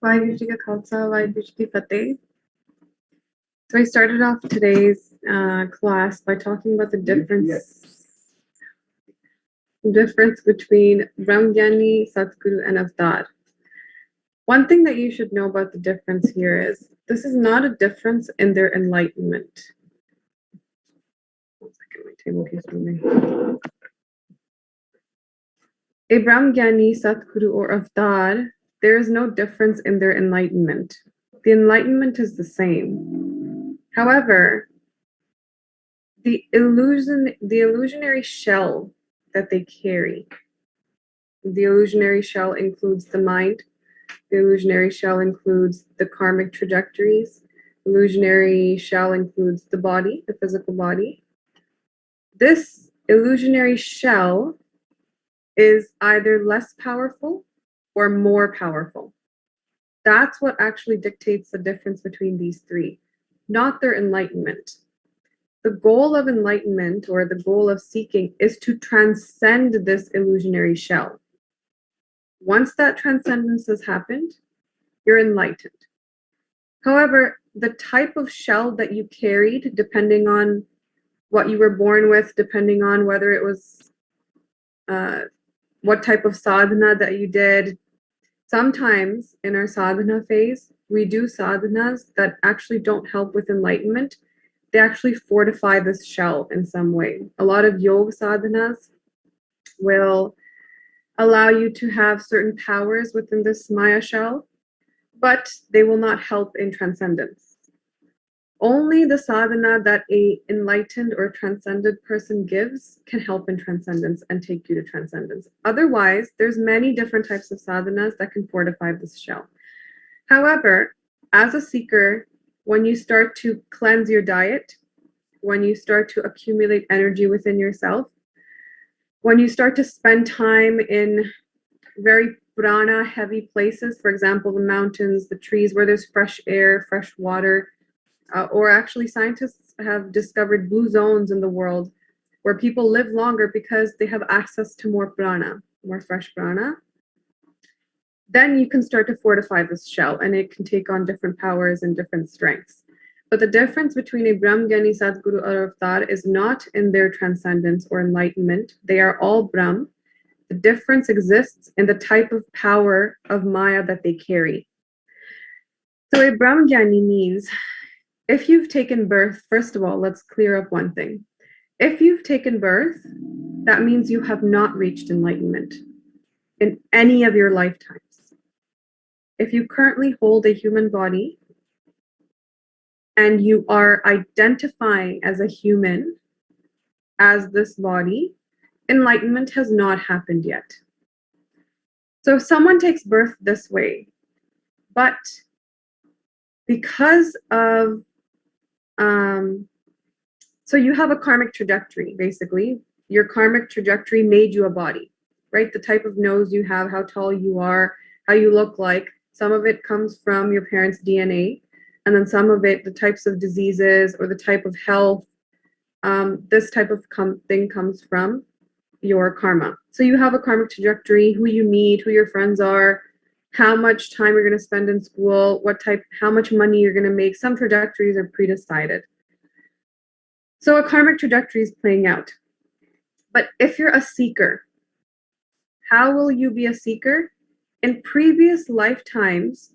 Vaheguru Ji Ka Khalsa, Vaheguru Ji Ki Fateh. So I started off today's class by talking about the difference between Brahmgyani, Satguru, and Avtar. One thing that you should know about the difference here is this is not a difference in their enlightenment. 1 second, my table keeps moving. A Brahmgyani, Satguru, or Avtar, there is no difference in their enlightenment. The enlightenment is the same. However, the illusionary shell that they carry, the illusionary shell includes the mind, the illusionary shell includes the karmic trajectories, illusionary shell includes the body, the physical body. This illusionary shell is either less powerful or more powerful. That's what actually dictates the difference between these three, not their enlightenment. The goal of enlightenment, or the goal of seeking, is to transcend this illusionary shell. Once that transcendence has happened, you're enlightened. However, the type of shell that you carried, depending on what you were born with, depending on whether it was what type of sadhana that you did, sometimes in our sadhana phase, we do sadhanas that actually don't help with enlightenment. They actually fortify this shell in some way. A lot of yoga sadhanas will allow you to have certain powers within this Maya shell, but they will not help in transcendence. Only the sadhana that a enlightened or transcended person gives can help in transcendence and take you to transcendence. Otherwise, there's many different types of sadhanas that can fortify this shell. However, as a seeker, when you start to cleanse your diet, when you start to accumulate energy within yourself, when you start to spend time in very prana heavy places, for example, the mountains, the trees where there's fresh air, fresh water, or actually scientists have discovered blue zones in the world where people live longer because they have access to more prana, more fresh prana. Then you can start to fortify this shell and it can take on different powers and different strengths. But the difference between a Brahmgyani, Sadguru, or Avtar is not in their transcendence or enlightenment. They are all Brahm. The difference exists in the type of power of Maya that they carry. So a Brahmgyani means, if you've taken birth, first of all, let's clear up one thing. If you've taken birth, that means you have not reached enlightenment in any of your lifetimes. If you currently hold a human body and you are identifying as a human, as this body, enlightenment has not happened yet. So if someone takes birth this way, but because of so you have a karmic trajectory, basically. Your karmic trajectory made you a body, right? The type of nose you have, how tall you are, how you look like. Some of it comes from your parents' DNA, and then some of it, the types of diseases or the type of health, this type of thing comes from your karma. So you have a karmic trajectory, who you meet, who your friends are, how much time you're going to spend in school, how much money you're going to make. Some trajectories are pre-decided. So a karmic trajectory is playing out. But if you're a seeker, how will you be a seeker? In previous lifetimes,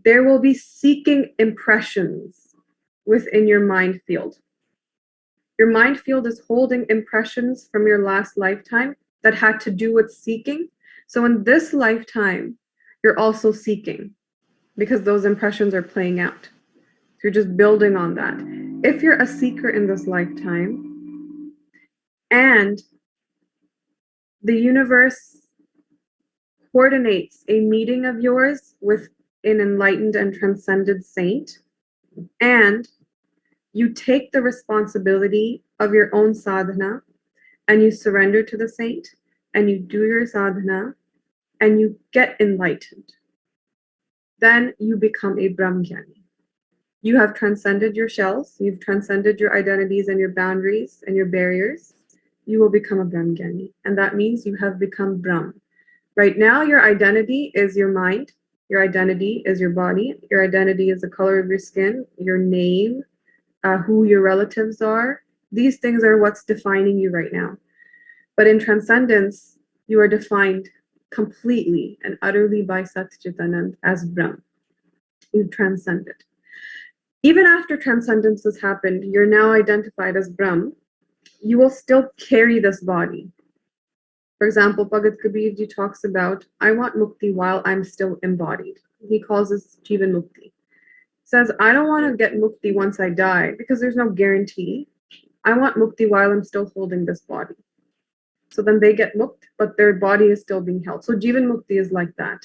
there will be seeking impressions within your mind field. Your mind field is holding impressions from your last lifetime that had to do with seeking. So in this lifetime, you're also seeking because those impressions are playing out. So you're just building on that. If you're a seeker in this lifetime and the universe coordinates a meeting of yours with an enlightened and transcended saint, and you take the responsibility of your own sadhana and you surrender to the saint and you do your sadhana and you get enlightened, then you become a Brahmgyani. You have transcended your shells, you've transcended your identities and your boundaries and your barriers. You will become a Brahmgyani, and that means you have become Brahm. Right now, your identity is your mind, Your identity is your body. Your identity is the color of your skin, your name, who your relatives are. These things are what's defining you right now. But in transcendence, you are defined completely and utterly by Sat Chitanand as Brahm. You transcended. Even after transcendence has happened, you're now identified as Brahm. You will still carry this body. For example, Bhagat Kabirji talks about, I want mukti while I'm still embodied. He calls this Jivan Mukti. Says, I don't want to get mukti once I die because there's no guarantee. I want mukti while I'm still holding this body. So then they get mukt, but their body is still being held. So Jivan Mukti is like that.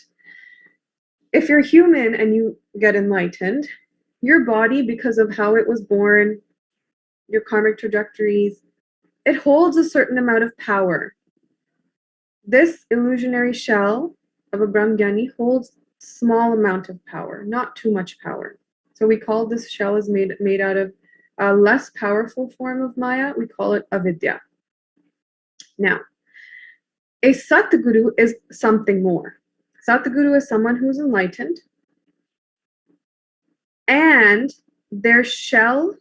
If you're human and you get enlightened, your body, because of how it was born, your karmic trajectories, it holds a certain amount of power. This illusionary shell of a Brahmgyani holds small amount of power, not too much power. So we call this shell is made out of a less powerful form of Maya. We call it avidya. Now, a satguru is something more. Satguru is someone who's enlightened, and their shell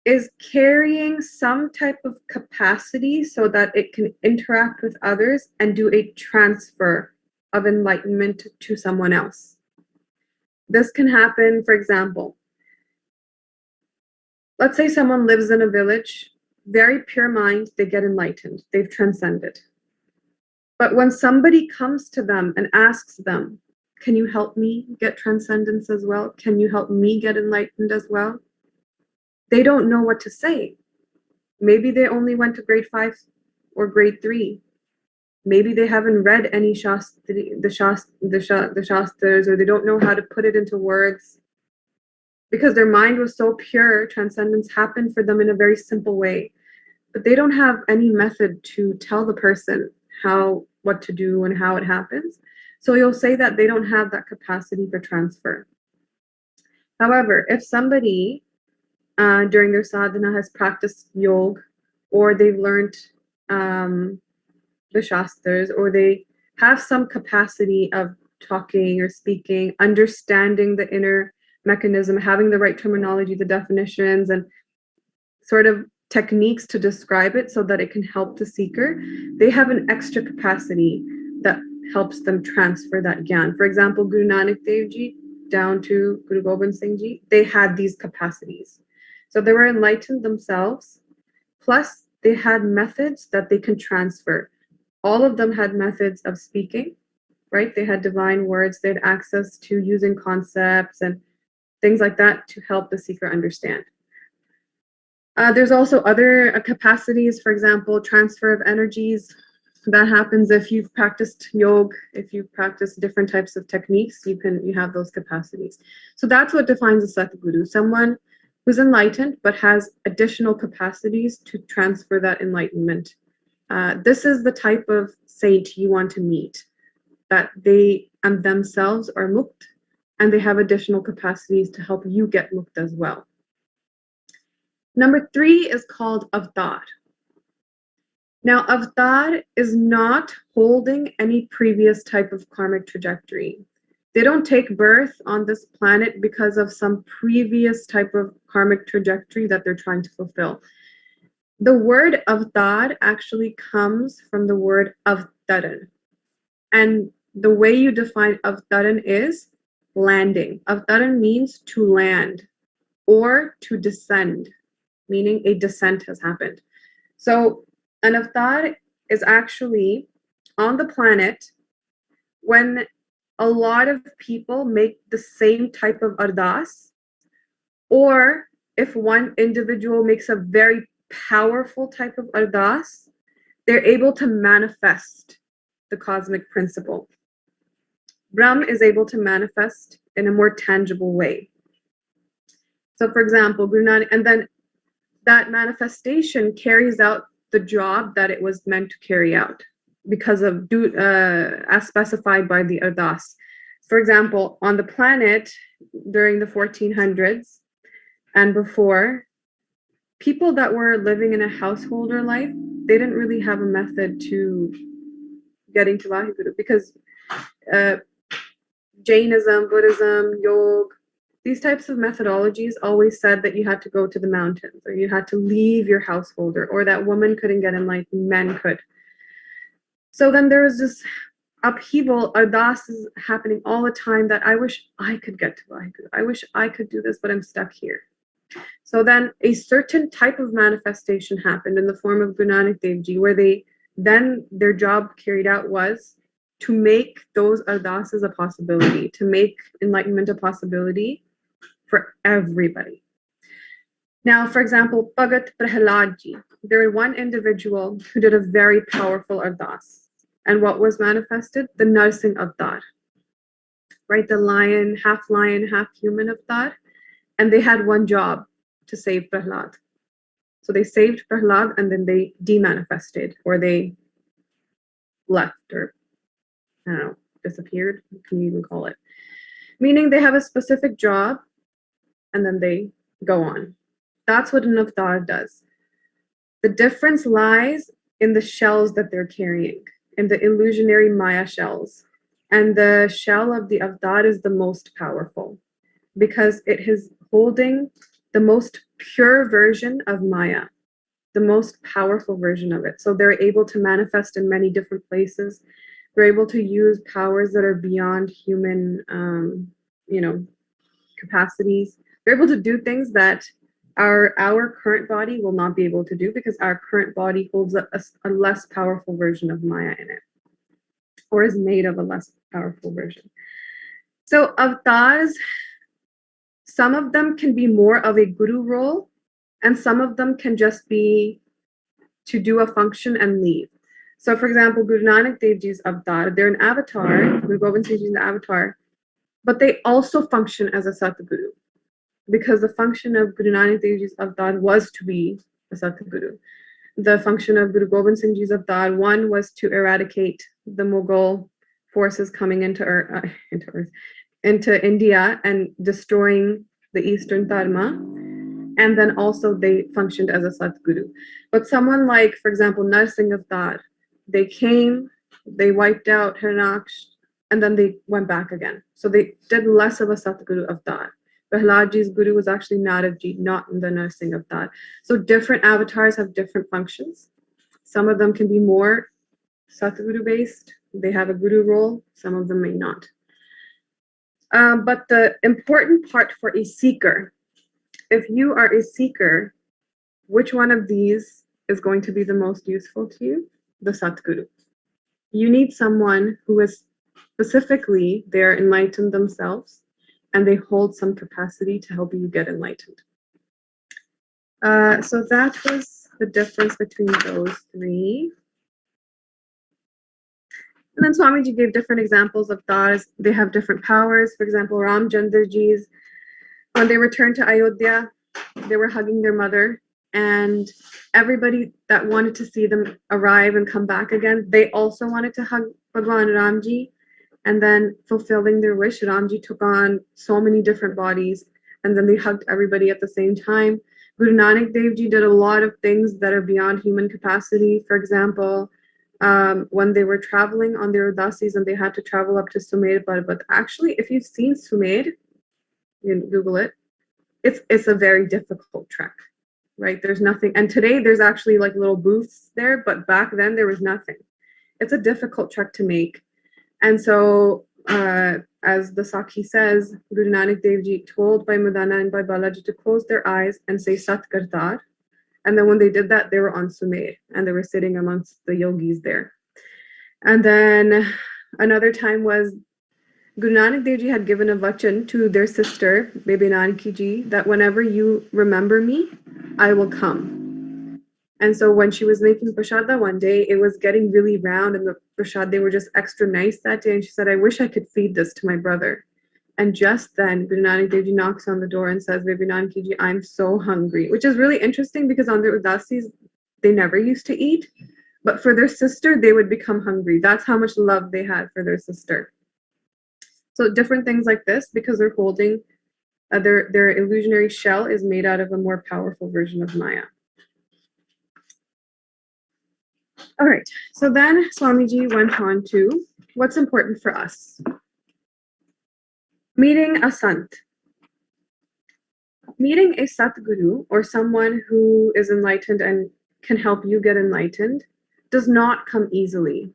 is carrying some type of capacity so that it can interact with others and do a transfer of enlightenment to someone else. This can happen, for example, let's say someone lives in a village, very pure mind, they get enlightened, they've transcended. But when somebody comes to them and asks them, can you help me get transcendence as well? Can you help me get enlightened as well? They don't know what to say. Maybe they only went to grade 5 or grade 3. Maybe they haven't read any the Shastras, or they don't know how to put it into words. Because their mind was so pure, transcendence happened for them in a very simple way. But they don't have any method to tell the person what to do and how it happens. So you'll say that they don't have that capacity for transfer. However, if somebody during their sadhana has practiced yoga, or they've learned the Shastras, or they have some capacity of talking or speaking, understanding the inner mechanism, having the right terminology, the definitions, and sort of techniques to describe it so that it can help the seeker, they have an extra capacity that helps them transfer that gyan. For example, Guru Nanak Dev Ji down to Guru Gobind Singh Ji, they had these capacities. So they were enlightened themselves, plus they had methods that they can transfer. All of them had methods of speaking, right? They had divine words, they had access to using concepts and things like that to help the seeker understand. There's also other capacities, for example, transfer of energies. That happens if you've practiced yoga, if you've practiced different types of techniques, you have those capacities. So that's what defines a Satguru, someone who's enlightened but has additional capacities to transfer that enlightenment. This is the type of saint you want to meet, that they themselves are mukt, and they have additional capacities to help you get mukt as well. Number 3 is called avatar. Now, avatar is not holding any previous type of karmic trajectory. They don't take birth on this planet because of some previous type of karmic trajectory that they're trying to fulfill. The word avatar actually comes from the word avtaran. And the way you define avtaran is landing. Avtaran means to land or to descend, meaning a descent has happened. So an avatar is actually on the planet when a lot of people make the same type of ardas, or if one individual makes a very powerful type of ardas, they're able to manifest the cosmic principle. Brahm is able to manifest in a more tangible way. So for example, Guru Nanak, and then that manifestation carries out the job that it was meant to carry out because of as specified by the ardas. For example, on the planet during the 1400s and before, people that were living in a householder life, they didn't really have a method to getting to Vaheguru, because Jainism, Buddhism, yoga, these types of methodologies always said that you had to go to the mountains or you had to leave your household, or that women couldn't get enlightened, men could. So then there was this upheaval, ardas is happening all the time, that I wish I could get to. I wish I could do this, but I'm stuck here. So then a certain type of manifestation happened in the form of Guru Nanak Dev Ji, where their job carried out was to make those ardasas a possibility, to make enlightenment a possibility for everybody. Now, for example, Bhagat Prahalad Ji, there was one individual who did a very powerful ardas. And what was manifested? The nursing avatar, right? The lion, half human avatar. And they had one job, to save Prahlad. So they saved Prahlad and then they demanifested, or they left, or I don't know, disappeared. What can you even call it? Meaning they have a specific job and then they go on. That's what an avatar does. The difference lies in the shells that they're carrying, in the illusionary Maya shells. And the shell of the avatar is the most powerful because it is holding the most pure version of Maya, the most powerful version of it. So they're able to manifest in many different places. They're able to use powers that are beyond human, capacities. They're able to do things that our current body will not be able to do because our current body holds a less powerful version of Maya in it, or is made of a less powerful version. So avatars, some of them can be more of a guru role, and some of them can just be to do a function and leave. So, for example, Guru Nanak Dev Ji's avatar, they're an avatar, Guru Gobind Singh Ji is an avatar, but they also function as a satguru, because the function of Guru Nanak Dev Ji's avatar was to be a satguru. The function of Guru Gobind Singh Ji's avatar, one was to eradicate the Mughal forces coming into India and destroying the Eastern Dharma. And then also they functioned as a Satguru. But someone like, for example, Narsingh Avatar, they came, they wiped out Hiranaksh, and then they went back again. So they did less of a Satguru Avatar. Prahaladji's guru was actually Naradji, not the Narsingh Avatar. So different avatars have different functions. Some of them can be more Satguru based. They have a guru role. Some of them may not. But the important part for a seeker, if you are a seeker, which one of these is going to be the most useful to you? The Satguru. You need someone who is specifically, they're enlightened themselves and they hold some capacity to help you get enlightened. So that was the difference between those three. And then Swamiji gave different examples of avatars. They have different powers. For example, Ramchandra Ji's, when they returned to Ayodhya, they were hugging their mother, and everybody that wanted to see them arrive and come back again, they also wanted to hug Bhagwan Ramji. And then fulfilling their wish, Ramji took on so many different bodies, and then they hugged everybody at the same time. Guru Nanak Dev Ji did a lot of things that are beyond human capacity. For example, when they were traveling on their udasis and they had to travel up to Sumer Parbat. Actually, if you've seen Sumer, you can Google it, it's a very difficult trek, right? There's nothing. And today there's actually like little booths there, but back then there was nothing. It's a difficult trek to make. And so, as the Sakhi says, Guru Nanak Dev Ji told Bhai Madana and Bhai Balaji to close their eyes and say Sat Kartar. And then when they did that, they were on Sumer and they were sitting amongst the yogis there. And then another time was Guru Nanak Dev Ji had given a vachan to their sister, Baby Nanaki Ji, that whenever you remember me, I will come. And so when she was making prashada one day, it was getting really round and the prashad, they were just extra nice that day. And she said, I wish I could feed this to my brother. And just then, Guru Nanak Dev Ji knocks on the door and says, Baby Nanaki Ji, I'm so hungry, which is really interesting because on their udasis, they never used to eat. But for their sister, they would become hungry. That's how much love they had for their sister. So different things like this, because they're holding, their illusionary shell is made out of a more powerful version of Maya. All right, so then Swamiji went on to what's important for us. Meeting a sant. Meeting a satguru, or someone who is enlightened and can help you get enlightened, does not come easily.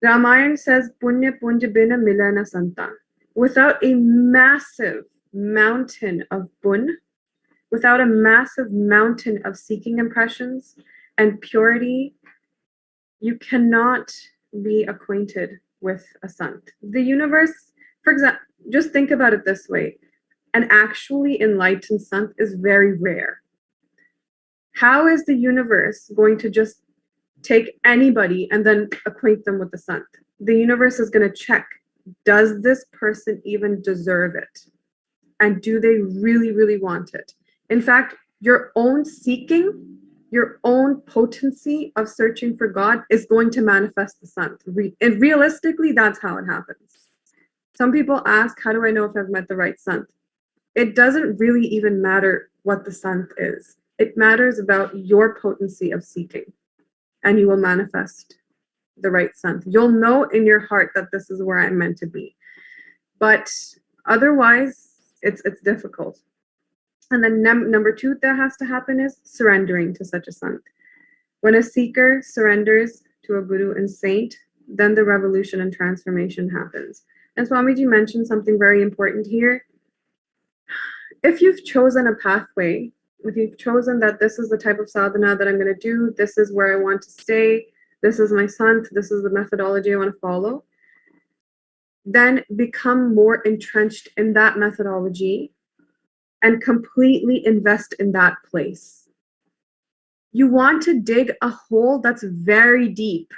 Ramayana says, Punya punja bina milana santa. Without a massive mountain of pun, without a massive mountain of seeking impressions and purity, you cannot be acquainted with a sant. The universe, for example, just think about it this way: an actually enlightened sant is very rare. How is the universe going to just take anybody and then acquaint them with the sant? The universe is going to check, does this person even deserve it? And do they really, really want it? In fact, your own seeking, your own potency of searching for God is going to manifest the sant. And realistically, that's how it happens. Some people ask, how do I know if I've met the right sant? It doesn't really even matter what the sant is. It matters about your potency of seeking, and you will manifest the right sant. You'll know in your heart that this is where I'm meant to be. But otherwise, it's difficult. And then number two that has to happen is surrendering to such a sant. When a seeker surrenders to a guru and saint, then the revolution and transformation happens. And Swamiji mentioned something very important here. If you've chosen a pathway, if you've chosen that this is the type of sadhana that I'm going to do, this is where I want to stay, this is my sant, this is the methodology I want to follow, then become more entrenched in that methodology and completely invest in that place. You want to dig a hole that's very deep.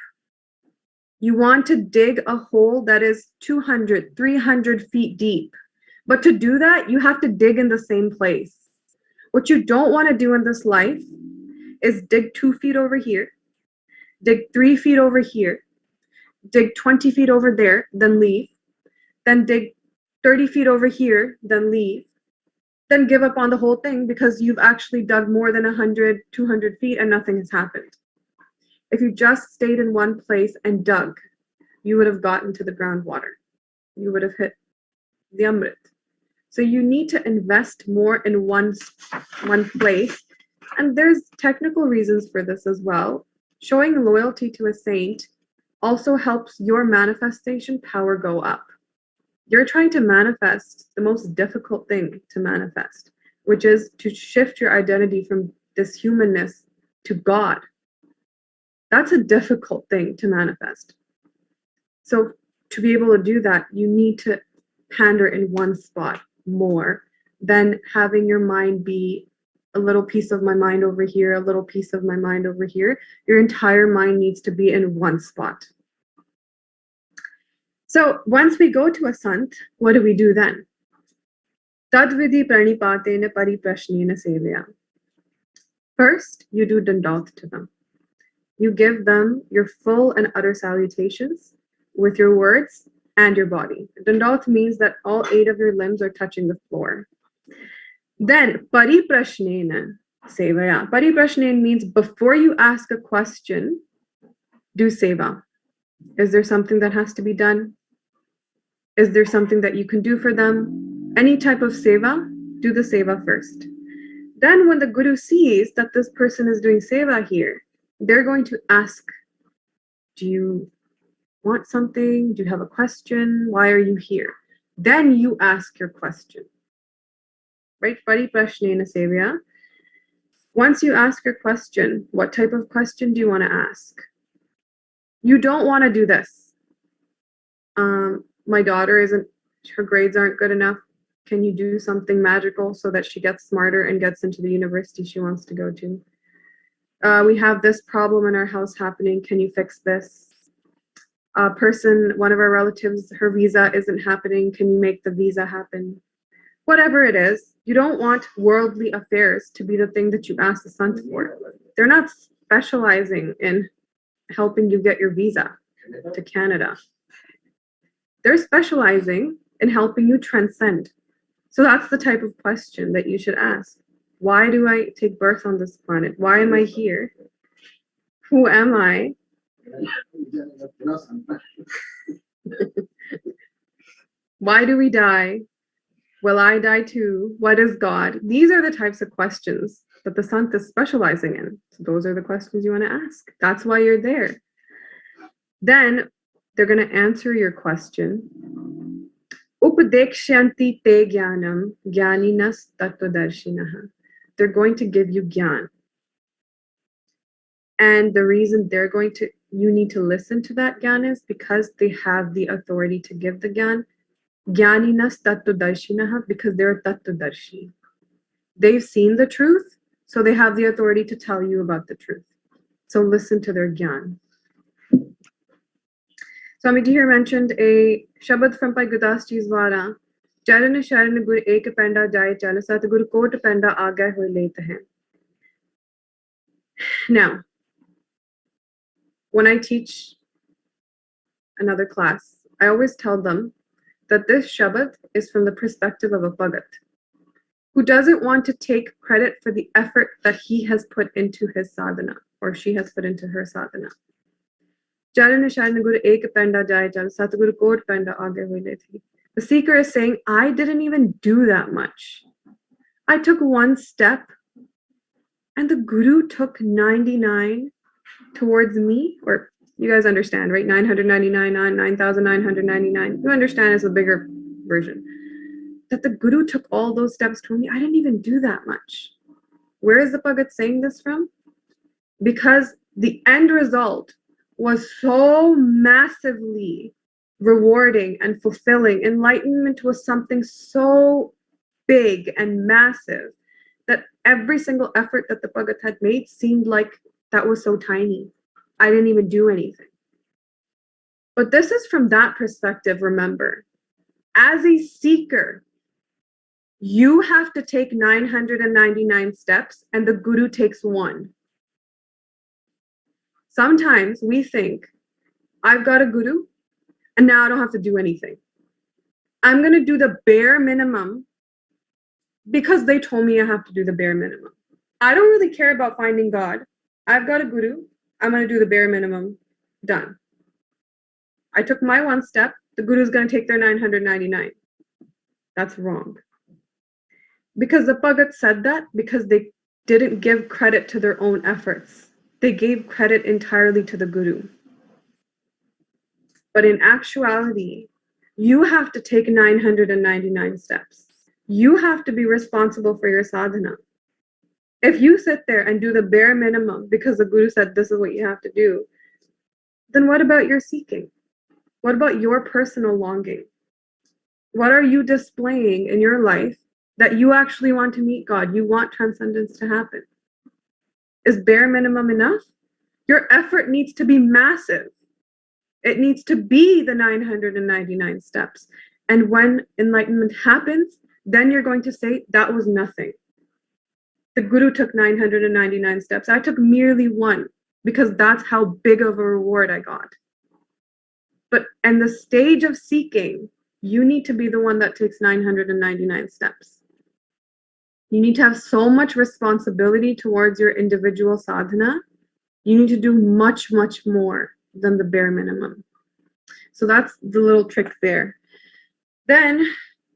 You want to dig a hole that is 200, 300 feet deep. But to do that, you have to dig in the same place. What you don't want to do in this life is dig 2 feet over here, dig 3 feet over here, dig 20 feet over there, then leave, then dig 30 feet over here, then leave, then give up on the whole thing because you've actually dug more than 100, 200 feet and nothing has happened. If you just stayed in one place and dug, you would have gotten to the groundwater. You would have hit the Amrit. So you need to invest more in one place. And there's technical reasons for this as well. Showing loyalty to a saint also helps your manifestation power go up. You're trying to manifest the most difficult thing to manifest, which is to shift your identity from this humanness to God. That's a difficult thing to manifest. So to be able to do that, you need to pander in one spot more than having your mind be a little piece of my mind over here, a little piece of my mind over here. Your entire mind needs to be in one spot. So once we go to a sant, what do we do then? Tadvidi pranipatena pariprashnena sevaya. First, you do dandalt to them. You give them your full and utter salutations with your words and your body. Dandalt means that all 8 of your limbs are touching the floor. Then, pariprashnena sevaya. Pariprashnena means before you ask a question, do seva. Is there something that has to be done? Is there something that you can do for them? Any type of seva, do the seva first. Then when the guru sees that this person is doing seva here, they're going to ask, do you want something? Do you have a question? Why are you here? Then you ask your question. Right? Pariprashnena sevaya. Once you ask your question, what type of question do you want to ask? You don't want to do this. My daughter her grades aren't good enough. Can you do something magical so that she gets smarter and gets into the university she wants to go to? We have this problem in our house happening. Can you fix this? One of our relatives, her visa isn't happening. Can you make the visa happen? Whatever it is, you don't want worldly affairs to be the thing that you ask the sant for. They're not specializing in helping you get your visa to Canada. They're specializing in helping you transcend. So that's the type of question that you should ask. Why do I take birth on this planet? Why am I here? Who am I? Why do we die? Will I die too? What is God? These are the types of questions that the Sant is specializing in. So those are the questions you want to ask. That's why you're there. Then they're going to answer your question. Upadekshanti te jnanam jnaninas tattvadarshinaha. They're going to give you jnana. And the reason you need to listen to that jnana is because they have the authority to give the jnana. Jnaninas tattvadarshinaha, because they're tattvadarshi. They've seen the truth, so they have the authority to tell you about the truth. So listen to their jnana. Swamiji here mentioned a Shabad from Pai Gudas Ji's Vara. Charan Sharan Gur Ek Penda Jai Chala Satguru Kot Penda Aga Hoy Lete Hain. Now, when I teach another class, I always tell them that this Shabad is from the perspective of a Bhagat who doesn't want to take credit for the effort that he has put into his sadhana or she has put into her sadhana. The seeker is saying, I didn't even do that much. I took one step and the Guru took 99 towards me, or you guys understand, right? 999, 9,999. You understand it's a bigger version. That the Guru took all those steps toward me. I didn't even do that much. Where is the Bhagat saying this from? Because the end result was so massively rewarding and fulfilling. Enlightenment was something so big and massive that every single effort that the Bhagat had made seemed like that was so tiny. I didn't even do anything. But this is from that perspective, remember. As a seeker, you have to take 999 steps and the Guru takes one. Sometimes we think, I've got a Guru and now I don't have to do anything. I'm going to do the bare minimum because they told me I have to do the bare minimum. I don't really care about finding God. I've got a Guru. I'm going to do the bare minimum. Done. I took my one step. The Guru is going to take their 999. That's wrong. Because the Bhagat said that because they didn't give credit to their own efforts. They gave credit entirely to the Guru. But in actuality, you have to take 999 steps. You have to be responsible for your sadhana. If you sit there and do the bare minimum because the Guru said this is what you have to do, then what about your seeking? What about your personal longing? What are you displaying in your life that you actually want to meet God? You want transcendence to happen. Is bare minimum enough? Your effort needs to be massive. It needs to be the 999 steps. And when enlightenment happens, then you're going to say, that was nothing. The Guru took 999 steps. I took merely one because that's how big of a reward I got. But in the stage of seeking, you need to be the one that takes 999 steps. You need to have so much responsibility towards your individual sadhana. You need to do much, much more than the bare minimum. So that's the little trick there. Then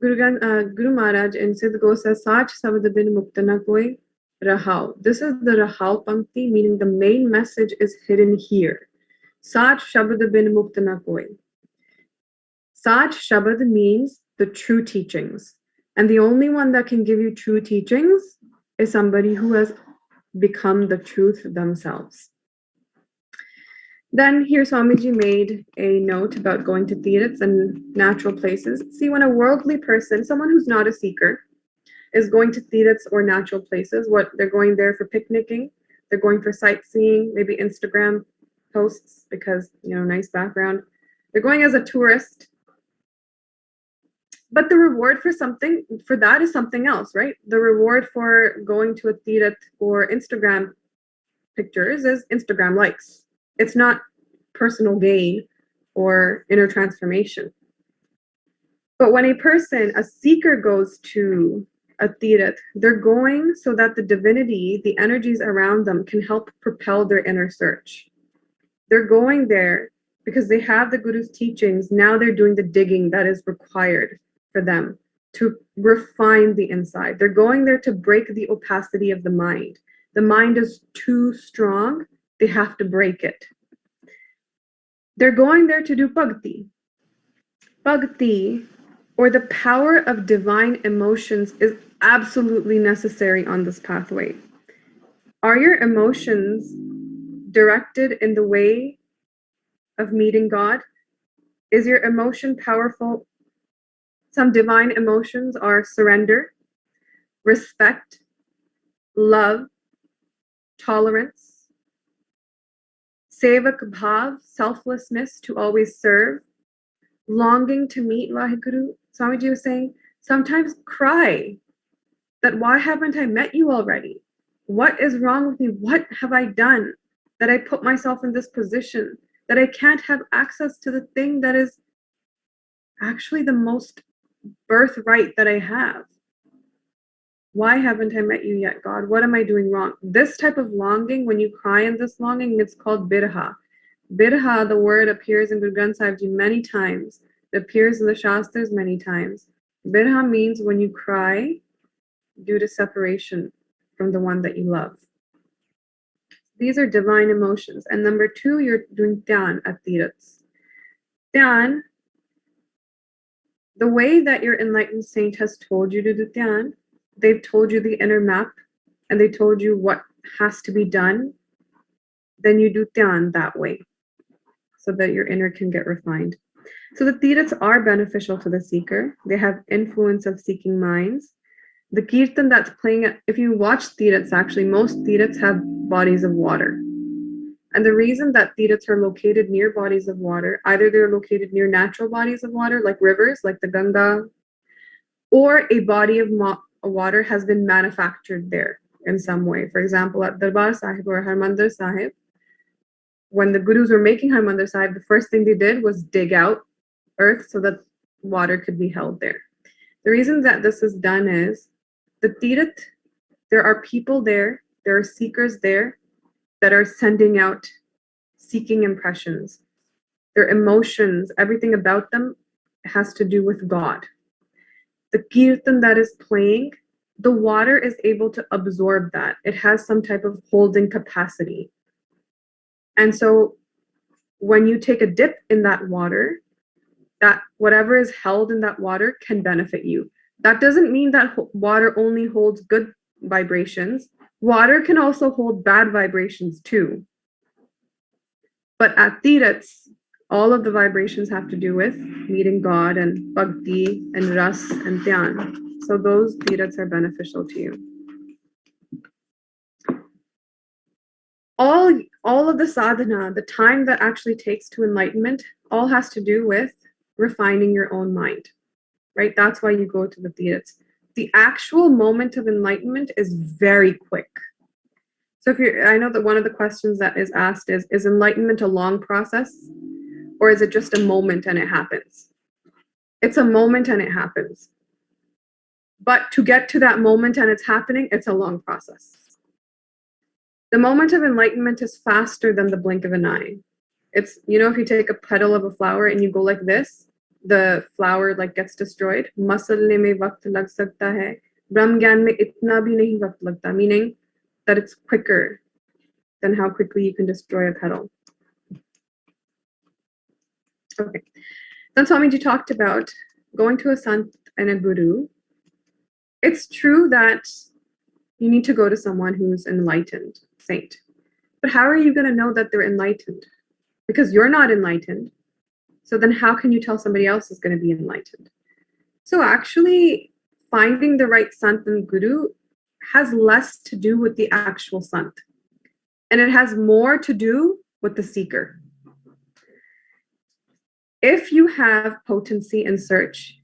Guru Maharaj in Sidh says, Sach sabad bin mukta na koi rahao. This is the rahao pankti, meaning the main message is hidden here. Sach shabad bin mukta na koi. Sach shabad means the true teachings. And the only one that can give you true teachings is somebody who has become the truth themselves. Then here Swamiji made a note about going to tirthas and natural places. See, when a worldly person, someone who's not a seeker, is going to tirthas or natural places, what they're going there for picnicking, they're going for sightseeing, maybe Instagram posts because, nice background. They're going as a tourist. But the reward for that is something else, right? The reward for going to a tirth or Instagram pictures is Instagram likes. It's not personal gain or inner transformation. But when a seeker goes to a tirth, they're going so that the divinity, the energies around them can help propel their inner search. They're going there because they have the Guru's teachings. Now they're doing the digging that is required for them to refine the inside. They're going there to break the opacity of the mind. The mind is too strong. They have to break it. They're going there to do bhakti. Bhakti, or the power of divine emotions, is absolutely necessary on this pathway. Are your emotions directed in the way of meeting God? Is your emotion powerful? Some divine emotions are surrender, respect, love, tolerance, sevak bhav, selflessness, to always serve, longing to meet Vaheguru. Swamiji was saying, sometimes cry that why haven't I met you already? What is wrong with me? What have I done that I put myself in this position, that I can't have access to the thing that is actually the most birthright that I have? Why haven't I met you yet, God? What am I doing wrong? This type of longing, when you cry in this longing, it's called birha. Birha, the word, appears in Guru Granth Sahib Ji many times. It appears in the Shastras many times. Birha means when you cry due to separation from the one that you love. These are divine emotions. And number 2, you're doing dhyan at tirthas. Dhyan, the way that your enlightened saint has told you to do dhyan, they've told you the inner map and they told you what has to be done, then you do dhyan that way so that your inner can get refined. So the tirthas are beneficial to the seeker. They have influence of seeking minds. The kirtan that's playing, if you watch tirthas, actually, most tirthas have bodies of water. And the reason that tirthas are located near bodies of water, either they're located near natural bodies of water, like rivers, like the Ganga, or a body of water has been manufactured there in some way. For example, at Darbar Sahib or Harmandir Sahib, when the Gurus were making Harmandir Sahib, the first thing they did was dig out earth so that water could be held there. The reason that this is done is the tirth, there are people there are seekers there that are sending out seeking impressions. Their emotions, everything about them has to do with God. The kirtan that is playing, the water is able to absorb that. It has some type of holding capacity. And so when you take a dip in that water, that whatever is held in that water can benefit you. That doesn't mean that water only holds good vibrations. Water can also hold bad vibrations too. But at tirthas, all of the vibrations have to do with meeting God and bhakti and ras and dhyan. So those tirthas are beneficial to you. All of the sadhana, the time that actually takes to enlightenment, all has to do with refining your own mind, right? That's why you go to the tirthas. The actual moment of enlightenment is very quick. So I know that one of the questions that is asked is enlightenment a long process, or is it just a moment and it happens? It's a moment and it happens. But to get to that moment and it's happening, it's a long process. The moment of enlightenment is faster than the blink of an eye. It's, if you take a petal of a flower and you go like this, the flower like gets destroyed. Masalne mein waqt lag sakta hai. Brahm gyan mein itna bhi nahi waqt lagta, meaning that it's quicker than how quickly you can destroy a petal. Okay. Then Swamiji talked about going to a sant and a guru. It's true that you need to go to someone who's an enlightened saint. But how are you going to know that they're enlightened? Because you're not enlightened. So then how can you tell somebody else is going to be enlightened? So actually, finding the right sant and guru has less to do with the actual sant. And it has more to do with the seeker. If you have potency in search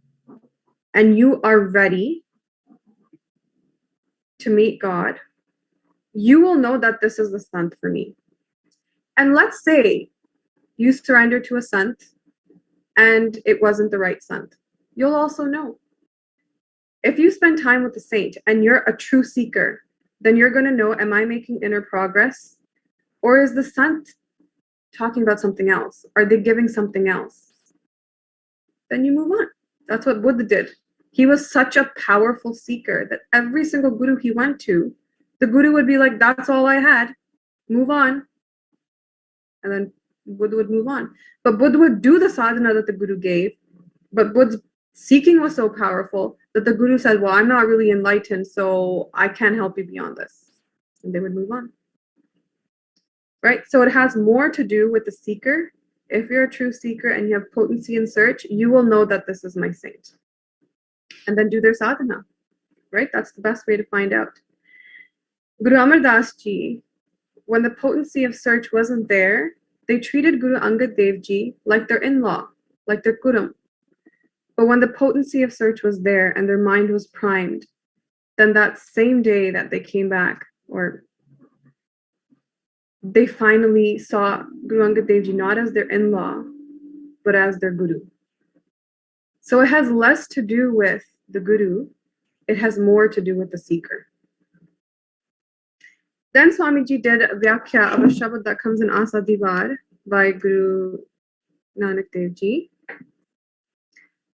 and you are ready to meet God, you will know that this is the sant for me. And let's say you surrender to a sant and it wasn't the right sant. You'll also know. If you spend time with the saint and you're a true seeker, then you're going to know, am I making inner progress? Or is the sant talking about something else? Are they giving something else? Then you move on. That's what Buddha did. He was such a powerful seeker that every single guru he went to, the guru would be like, that's all I had. Move on. And then Buddha would move on. But Buddha would do the sadhana that the guru gave. But Buddha's seeking was so powerful that the guru said, well, I'm not really enlightened, so I can't help you beyond this. And they would move on. Right? So it has more to do with the seeker. If you're a true seeker and you have potency in search, you will know that this is my saint. And then do their sadhana. Right? That's the best way to find out. Guru Amar Das Ji, when the potency of search wasn't there, they treated Guru Angad Dev Ji like their in-law, like their kuram. But when the potency of search was there and their mind was primed, then that same day that they came back, or they finally saw Guru Angad Dev Ji not as their in-law, but as their guru. So it has less to do with the guru, it has more to do with the seeker. Then Swamiji did a Vyakhya of a Shabad that comes in Asa Divar by Guru Nanak Dev Ji.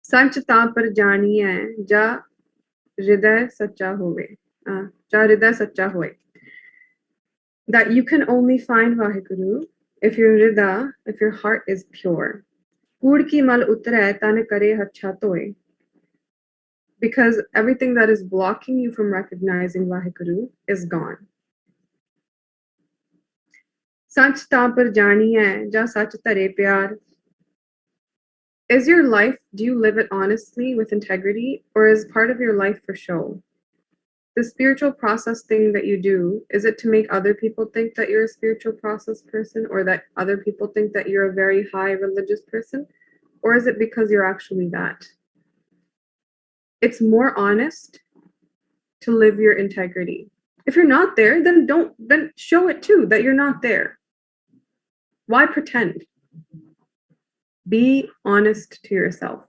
Sanchita par janiye ja hriday sacha hoye. Ja hriday sacha hoye. That you can only find Vaheguru if your hriday, if your heart is pure. Kood ki mal utray tan kare hacha toye. Because everything that is blocking you from recognizing Vaheguru is gone. Sach ta par janiye ja sach tare pyar. Is your life, do you live it honestly with integrity, or is part of your life for show? The spiritual process thing that you do, is it to make other people think that you're a spiritual process person, or that other people think that you're a very high religious person, or is it because you're actually that? It's more honest to live your integrity. If you're not there, then show it too, that you're not there. Why pretend? Be honest to yourself,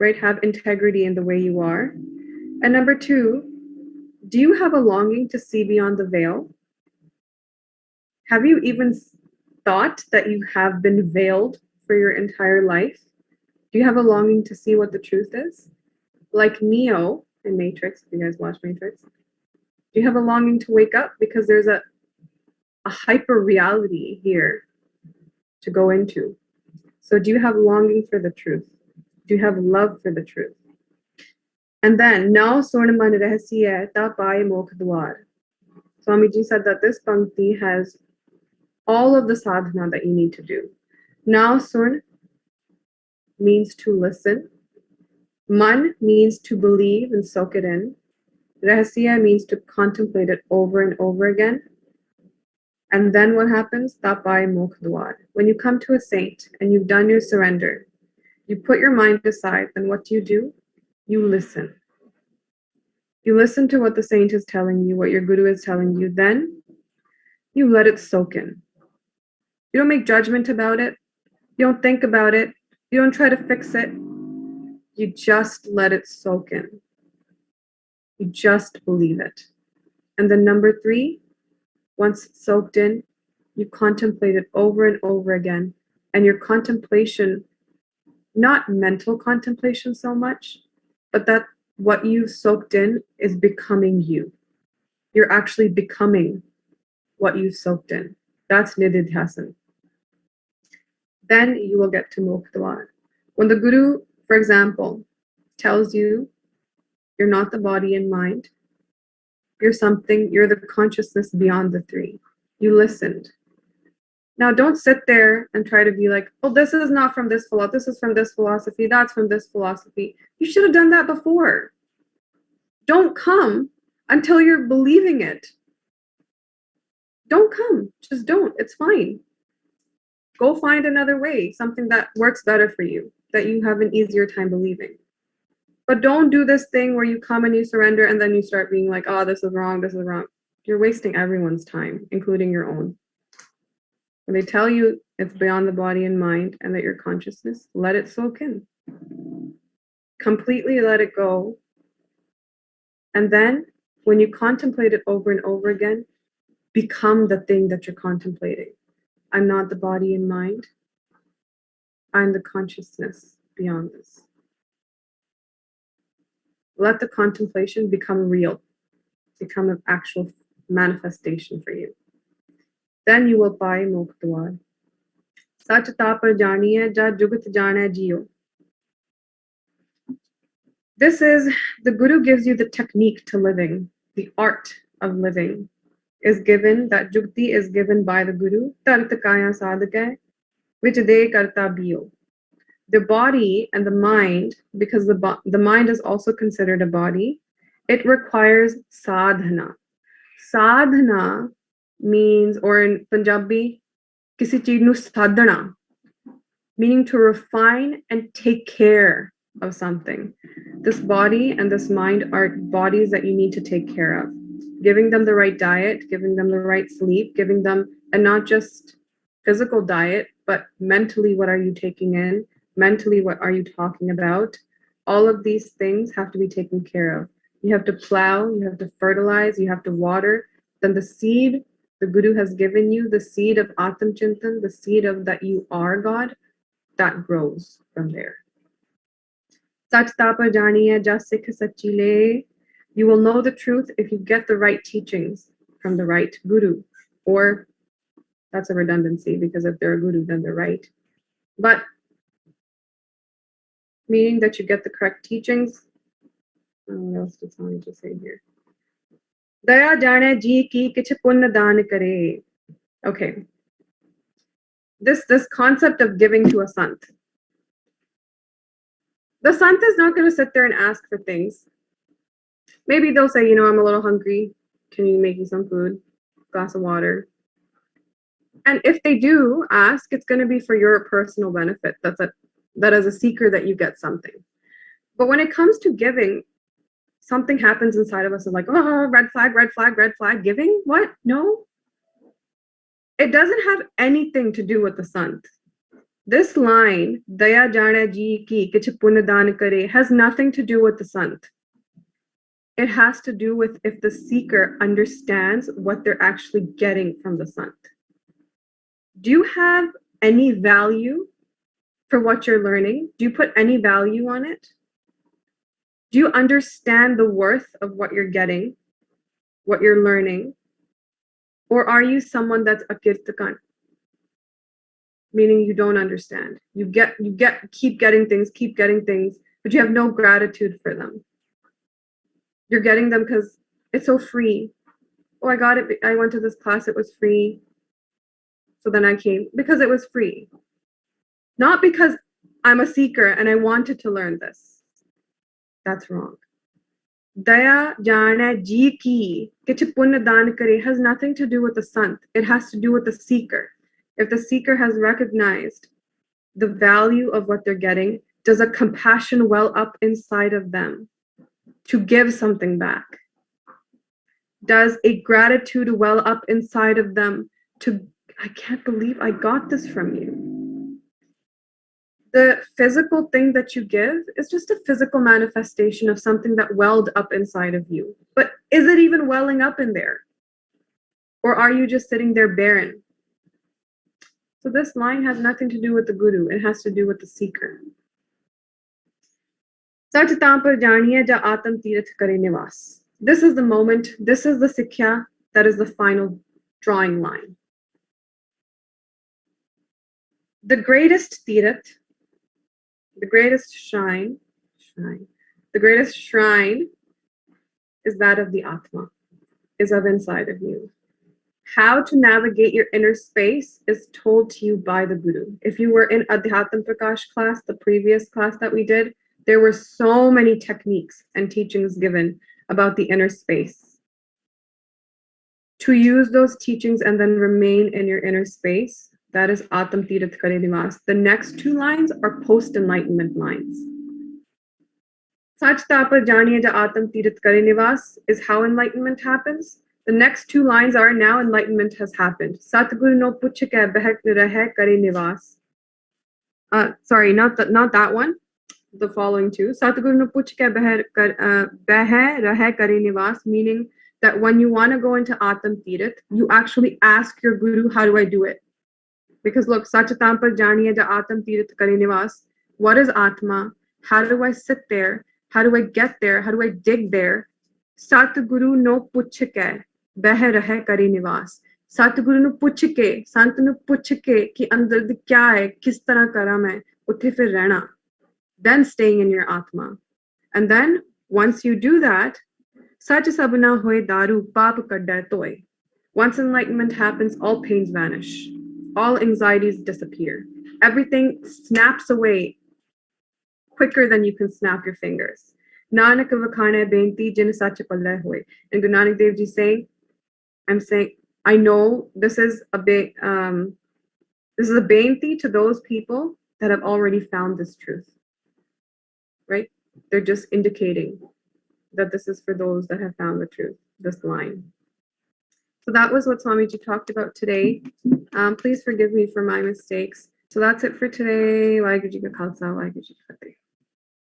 right? Have integrity in the way you are. And number two, do you have a longing to see beyond the veil? Have you even thought that you have been veiled for your entire life? Do you have a longing to see what the truth is? Like Neo in Matrix, if you guys watch Matrix, do you have a longing to wake up? Because there's a hyper reality here to go into. So do you have longing for the truth? Do you have love for the truth? And then, now Sornaman Rahasiya Tapai Mokh Dwar. Swamiji said that this Pankti has all of the sadhana that you need to do. Now Surn means to listen. Man means to believe and soak it in. Rahasya means to contemplate it over and over again. And then what happens? Tapai Mokh Dwar. When you come to a saint and you've done your surrender, you put your mind aside, then what do? You listen. You listen to what the saint is telling you, what your guru is telling you, then you let it soak in. You don't make judgment about it. You don't think about it. You don't try to fix it. You just let it soak in. You just believe it. And then number three, once it's soaked in, you contemplate it over and over again. And your contemplation, not mental contemplation so much, but that what you've soaked in is becoming you. You're actually becoming what you've soaked in. That's Nididhyasan. Then you will get to Mokh Dwar. When the Guru, for example, tells you you're not the body and mind, you're something, you're the consciousness beyond the three. You listened. Now don't sit there and try to be like, oh, this is not from this philosophy, this is from this philosophy, that's from this philosophy. You should have done that before. Don't come until you're believing it. Don't come. Just don't. It's fine. Go find another way, something that works better for you, that you have an easier time believing. But don't do this thing where you come and you surrender and then you start being like, oh, this is wrong, this is wrong. You're wasting everyone's time, including your own. When they tell you it's beyond the body and mind and that your consciousness, let it soak in. Completely let it go. And then when you contemplate it over and over again, become the thing that you're contemplating. I'm not the body and mind. I'm the consciousness beyond this. Let the contemplation become real, become an actual manifestation for you. Then you will find Mokhtwar. Sach tapar janiye ja jugat jana jiyo. This is, the Guru gives you the technique to living, the art of living is given, that jukti is given by the Guru, tartakaya sadhaka, which de karta biyo. The body and the mind, because the mind is also considered a body, it requires sadhana. Sadhana means, or in Punjabi, kisi cheez nu sadhana, meaning to refine and take care of something. This body and this mind are bodies that you need to take care of. Giving them the right diet, giving them the right sleep, giving them, and not just physical diet, but mentally, what are you taking in? Mentally, what are you talking about? All of these things have to be taken care of. You have to plow, you have to fertilize, you have to water. Then the seed the Guru has given you, the seed of Atam Chintan, the seed of that you are God, that grows from there. Sach tapa janiya ja sikh sachi le. You will know the truth if you get the right teachings from the right Guru. Or that's a redundancy, because if they're a Guru, then they're right. But meaning that you get the correct teachings. What else does Swami just say here? Daya jane ji ki kich punna daan kare. Okay. This concept of giving to a sant. The sant is not going to sit there and ask for things. Maybe they'll say, I'm a little hungry. Can you make me some food? Glass of water. And if they do ask, it's going to be for your personal benefit. That as a seeker that you get something. But when it comes to giving, something happens inside of us of like, oh, red flag, red flag, red flag. Giving? What? No. It doesn't have anything to do with the sant. This line, Daya jana ji ki kich punna daan kare, has nothing to do with the sant. It has to do with if the seeker understands what they're actually getting from the sant. Do you have any value for what you're learning? Do you put any value on it? Do you understand the worth of what you're getting, what you're learning? Or are you someone that's akirtakan? Meaning you don't understand. You keep getting things, but you have no gratitude for them. You're getting them because it's so free. Oh, I got it. I went to this class, it was free. So then I came because it was free. Not because I'm a seeker and I wanted to learn this. That's wrong. Daya jana ji ki kich punna daan kare has nothing to do with the sant. It has to do with the seeker. If the seeker has recognized the value of what they're getting, does a compassion well up inside of them to give something back? Does a gratitude well up inside of them to, I can't believe I got this from you. The physical thing that you give is just a physical manifestation of something that welled up inside of you. But is it even welling up in there? Or are you just sitting there barren? So this line has nothing to do with the Guru. It has to do with the seeker. Sachitam par janiye ja atam tirath kare nivas. This is the moment, this is the sikhya, that is the final drawing line. The greatest tirath, the greatest shrine is that of the Atma, is of inside of you. How to navigate your inner space is told to you by the Guru. If you were in Adhyatam Prakash class, the previous class that we did, there were so many techniques and teachings given about the inner space. To use those teachings and then remain in your inner space, that is Atam Tirath Kare Nivas. The next two lines are post-enlightenment lines. Sach Tapa Janiya Ja Atam Tirath Kare Nivas is how enlightenment happens. The next two lines are now enlightenment has happened. Satguru no puchhe ke behek rahe kare nivas. Sorry, not that one. The following two. Satguru no puchhe ke behe rahe kare nivas, meaning that when you want to go into Atam Tirath, you actually ask your Guru, how do I do it? Because look, Sachitam par janiye ja atam tirth kare nivas. What is Atma? How do I sit there? How do I get there? How do I dig there? Satguru no puch ke beh rahe kare nivas. Satguru ਨੂੰ ਪੁੱਛ ਕੇ ਸੰਤ ਨੂੰ ਪੁੱਛ ਕੇ ਕਿ ਅੰਦਰ ਦੀ ਕਿਆ ਹੈ ਕਿਸ ਤਰ੍ਹਾਂ ਕਰਾਂ ਮੈਂ ਉੱਥੇ ਫਿਰ ਰਹਿਣਾ then staying in your atma and then once you do that sach sabna hoye daru paap kadda toy once enlightenment happens all pains vanish all anxieties disappear everything snaps away quicker than you can snap your fingers nanak vakhana benti jin sach palle hoy and Guru Nanak Dev Ji saying I'm saying I know this is a beinti to those people that have already found this truth, right? They're just indicating that this is for those that have found the truth, this line. So that was what Swamiji talked about today. Please forgive me for my mistakes. So that's it for today. Waheguru Ji Ka Khalsa, Waheguru Ji Ki Fateh.